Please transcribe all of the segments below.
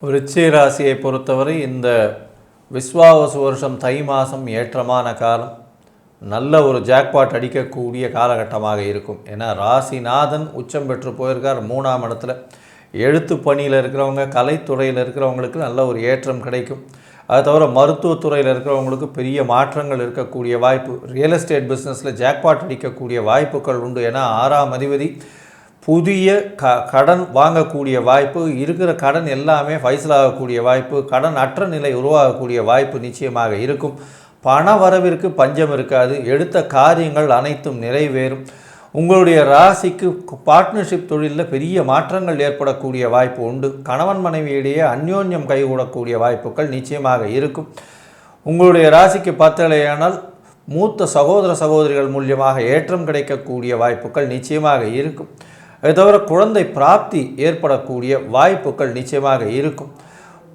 விருச்சிக ராசியை பொறுத்தவரை இந்த விஸ்வாவசு வருஷம் தை மாதம் ஏற்றமான காலம். நல்ல ஒரு ஜாக்பாட் அடிக்கக்கூடிய காலகட்டமாக இருக்கும். ஏன்னா ராசிநாதன் உச்சம் பெற்று போயிருக்கார் 3ஆம் இடத்துல. எழுத்து பணியில் இருக்கிறவங்க, கலைத்துறையில் இருக்கிறவங்களுக்கு நல்ல ஒரு ஏற்றம் கிடைக்கும். அது தவிர மருத்துவத்துறையில் இருக்கிறவங்களுக்கு பெரிய மாற்றங்கள் இருக்கக்கூடிய வாய்ப்பு. ரியல் எஸ்டேட் பிஸ்னஸில் ஜாக்பாட் அடிக்கக்கூடிய வாய்ப்புகள் உண்டு. ஏன்னா 6ஆம் அதிபதி புதிய கடன் வாங்கக்கூடிய வாய்ப்பு, இருக்கிற கடன் எல்லாமே ஃபைசலாகக்கூடிய வாய்ப்பு, கடன் அற்ற நிலை உருவாகக்கூடிய வாய்ப்பு நிச்சயமாக இருக்கும். பண வரவிற்கு பஞ்சம் இருக்காது. எடுத்த காரியங்கள் அனைத்தும் நிறைவேறும். உங்களுடைய ராசிக்கு பார்ட்னர்ஷிப் தொழிலில் பெரிய மாற்றங்கள் ஏற்படக்கூடிய வாய்ப்பு உண்டு. கணவன் மனைவியிடையே அந்யோன்யம் கைகூடக்கூடிய வாய்ப்புகள் நிச்சயமாக இருக்கும். உங்களுடைய ராசிக்கு பார்த்தலையானால் மூத்த சகோதர சகோதரிகள் மூலியமாக ஏற்றம் கிடைக்கக்கூடிய வாய்ப்புகள் நிச்சயமாக இருக்கும். அது தவிர குழந்தை பிராப்தி ஏற்படக்கூடிய வாய்ப்புகள் நிச்சயமாக இருக்கும்.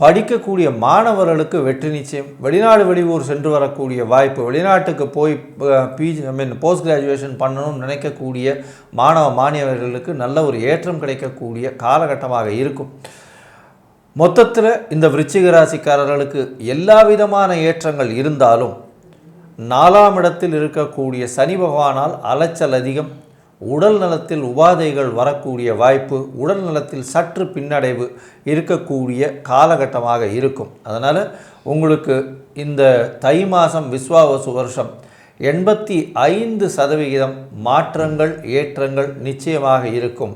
படிக்கக்கூடிய மாணவர்களுக்கு வெற்றி நிச்சயம். வெளிநாடு வெளியூர் சென்று வரக்கூடிய வாய்ப்பு, வெளிநாட்டுக்கு போய் போஸ்ட் கிராஜுவேஷன் பண்ணணும்னு நினைக்கக்கூடிய மாணவ மாணவியர்களுக்கு நல்ல ஒரு ஏற்றம் கிடைக்கக்கூடிய காலகட்டமாக இருக்கும். மொத்தத்தில் இந்த விருச்சிக ராசிக்காரர்களுக்கு எல்லா விதமான ஏற்றங்கள் இருந்தாலும் 4ஆம் இடத்தில் இருக்கக்கூடிய சனி பகவானால் அலைச்சல் அதிகம். உடல் நலத்தில் உபாதைகள் வரக்கூடிய வாய்ப்பு, உடல் நலத்தில் சற்று பின்னடைவு இருக்கக்கூடிய காலகட்டமாக இருக்கும். அதனால் உங்களுக்கு இந்த தை மாதம் விஸ்வாவசு வருஷம் 85% மாற்றங்கள் ஏற்றங்கள் நிச்சயமாக இருக்கும்.